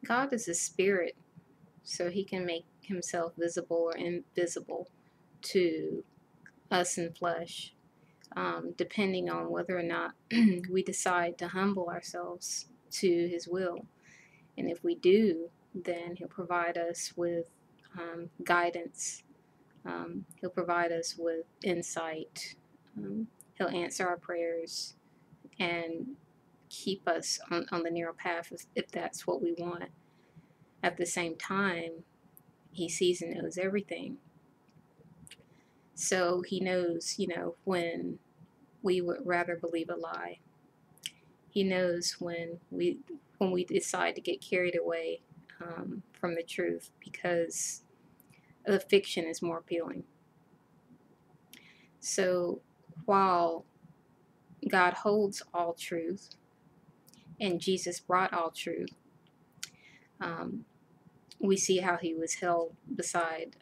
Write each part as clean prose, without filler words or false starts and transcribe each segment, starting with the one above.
God is a spirit, so he can make himself visible or invisible to us in flesh, depending on whether or not we decide to humble ourselves to his will. And if we do, then he'll provide us with guidance. He'll provide us with insight. He'll answer our prayers and keep us on the narrow path if that's what we want. At the same time, he sees and knows everything. So he knows, when we would rather believe a lie. He knows when we decide to get carried away from the truth because the fiction is more appealing. So while God holds all truth and Jesus brought all truth, we see how he was held beside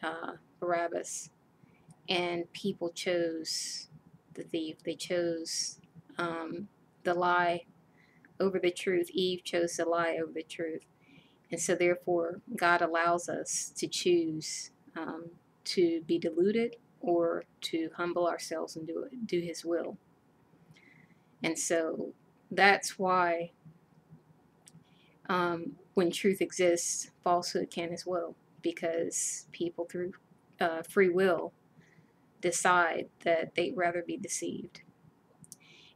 Barabbas, and people chose the thief. They chose the lie over the truth. Eve chose the lie over the truth. And so therefore, God allows us to choose to be deluded or to humble ourselves and do his will. And so that's why when truth exists, falsehood can as well, because people through free will decide that they'd rather be deceived.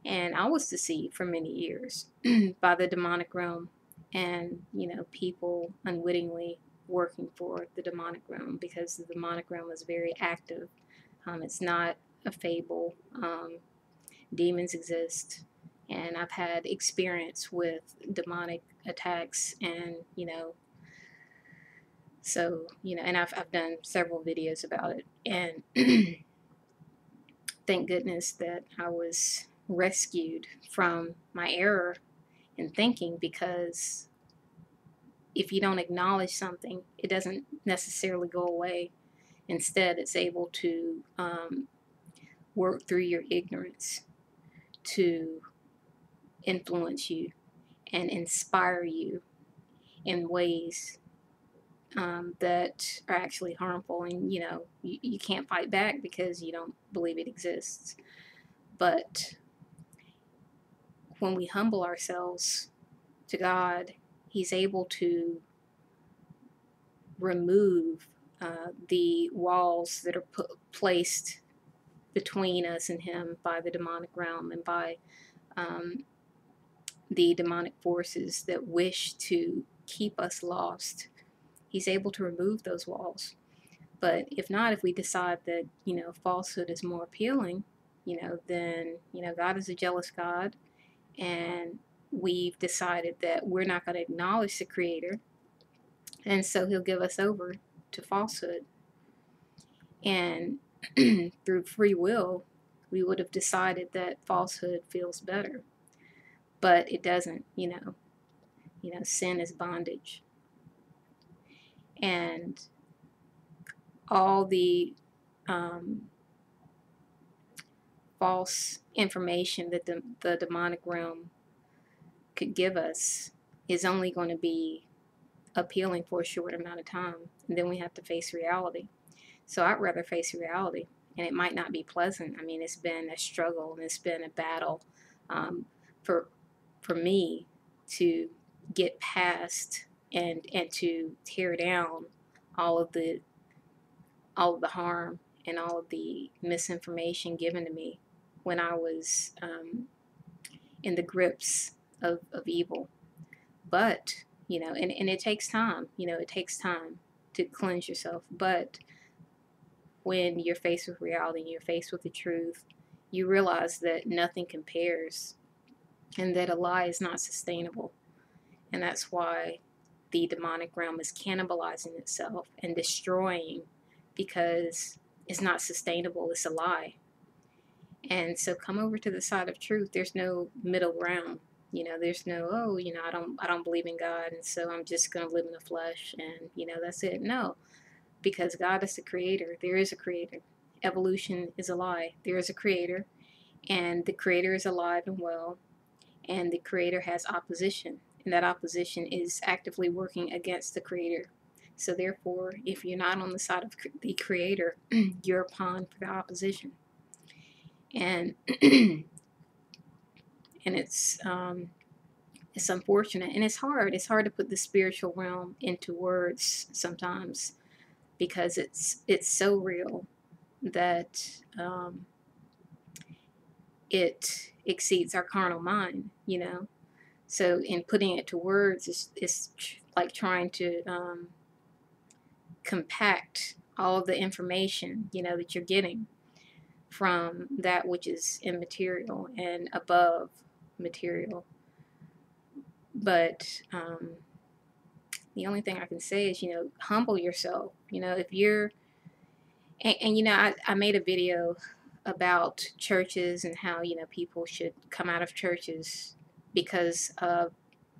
And I was deceived for many years by the demonic realm, and people unwittingly working for the demonic realm, because the demonic realm is very active. It's not a fable. Demons exist, and I've had experience with demonic attacks, and and I've done several videos about it, and thank goodness that I was rescued from my error in thinking, because if you don't acknowledge something, it doesn't necessarily go away. Instead, it's able to work through your ignorance to influence you and inspire you in ways that are actually harmful. And you can't fight back because you don't believe it exists. But when we humble ourselves to God, he's able to remove the walls that are placed between us and him by the demonic realm and by the demonic forces that wish to keep us lost. He's able to remove those walls. But if not, if we decide that falsehood is more appealing, then God is a jealous God, and we've decided that we're not going to acknowledge the Creator, and so he'll give us over to falsehood. And through free will, we would have decided that falsehood feels better, but it doesn't. Sin is bondage, and all the false information that the demonic realm could give us is only going to be appealing for a short amount of time, and then we have to face reality. So I'd rather face reality, and it might not be pleasant. I mean, it's been a struggle and it's been a battle for me to get past and to tear down all of the harm and all of the misinformation given to me when I was in the grips of evil. But and it takes time. It takes time to cleanse yourself. But when you're faced with reality and you're faced with the truth, you realize that nothing compares, and that a lie is not sustainable. And that's why the demonic realm is cannibalizing itself and destroying, because it's not sustainable. It's a lie. And so come over to the side of truth. There's no middle ground. There's no, I don't believe in God, and so I'm just going to live in the flesh, and that's it. No, because God is the creator. There is a creator. Evolution is a lie. There is a creator, and the creator is alive and well, and the creator has opposition and that opposition is actively working against the Creator. So therefore, if you're not on the side of the Creator, you're a pawn for the opposition. And and it's unfortunate, and it's hard. It's hard to put the spiritual realm into words sometimes, because it's so real that it exceeds our carnal mind, you know. So in putting it to words is like trying to compact all of the information, you know, that you're getting from that which is immaterial and above material. But the only thing I can say is, you know, humble yourself. You know, if you're, and you know, I made a video about churches and how, you know, people should come out of churches because of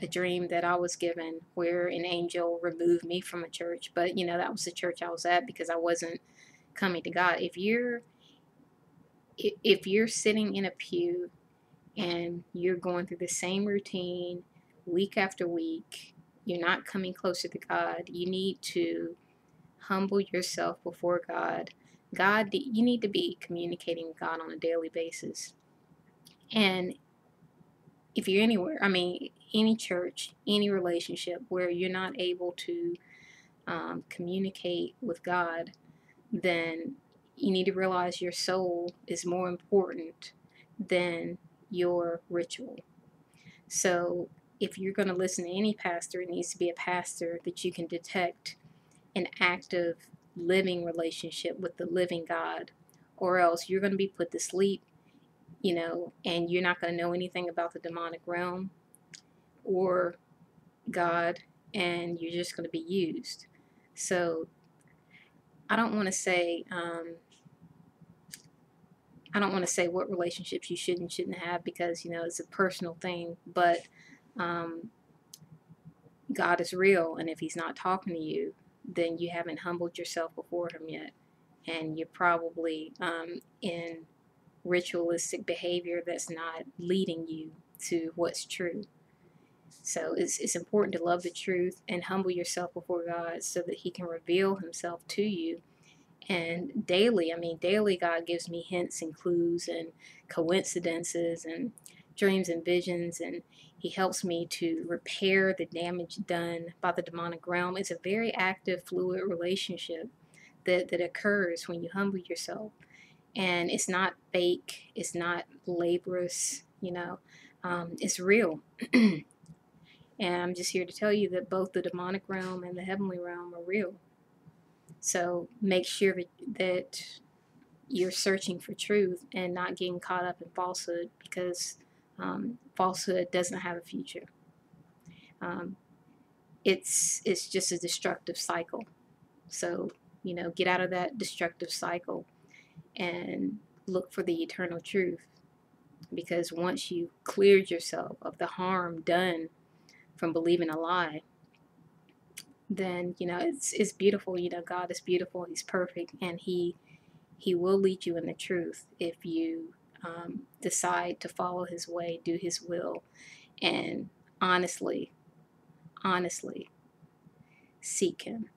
a dream that I was given where an angel removed me from a church. But, you know, that was the church I was at because I wasn't coming to God. If you're sitting in a pew and you're going through the same routine week after week, you're not coming closer to God, you need to humble yourself before God. You need to be communicating with God on a daily basis. And if you're anywhere, I mean, any church, any relationship where you're not able to communicate with God, then you need to realize your soul is more important than your ritual. So if you're going to listen to any pastor, it needs to be a pastor that you can detect an active, living relationship with the living God, or else you're going to be put to sleep, you know, and you're not going to know anything about the demonic realm or God, and you're just going to be used. So I don't want to say what relationships you should and shouldn't have, because, you know, it's a personal thing. But God is real, and if He's not talking to you, then you haven't humbled yourself before Him yet, and you're probably in ritualistic behavior that's not leading you to what's true. So it's important to love the truth and humble yourself before God so that He can reveal Himself to you. And daily, I mean, daily God gives me hints and clues and coincidences and dreams and visions, and He helps me to repair the damage done by the demonic realm. It's a very active, fluid relationship that occurs when you humble yourself. And it's not fake, it's not laborious, you know, it's real. And I'm just here to tell you that both the demonic realm and the heavenly realm are real. So make sure that you're searching for truth and not getting caught up in falsehood, because falsehood doesn't have a future. It's just a destructive cycle. So, you know, get out of that destructive cycle and look for the eternal truth. Because once you cleared yourself of the harm done from believing a lie, then, you know, it's beautiful. You know, God is beautiful. He's perfect, and He will lead you in the truth if you decide to follow His way, do His will, and honestly seek Him.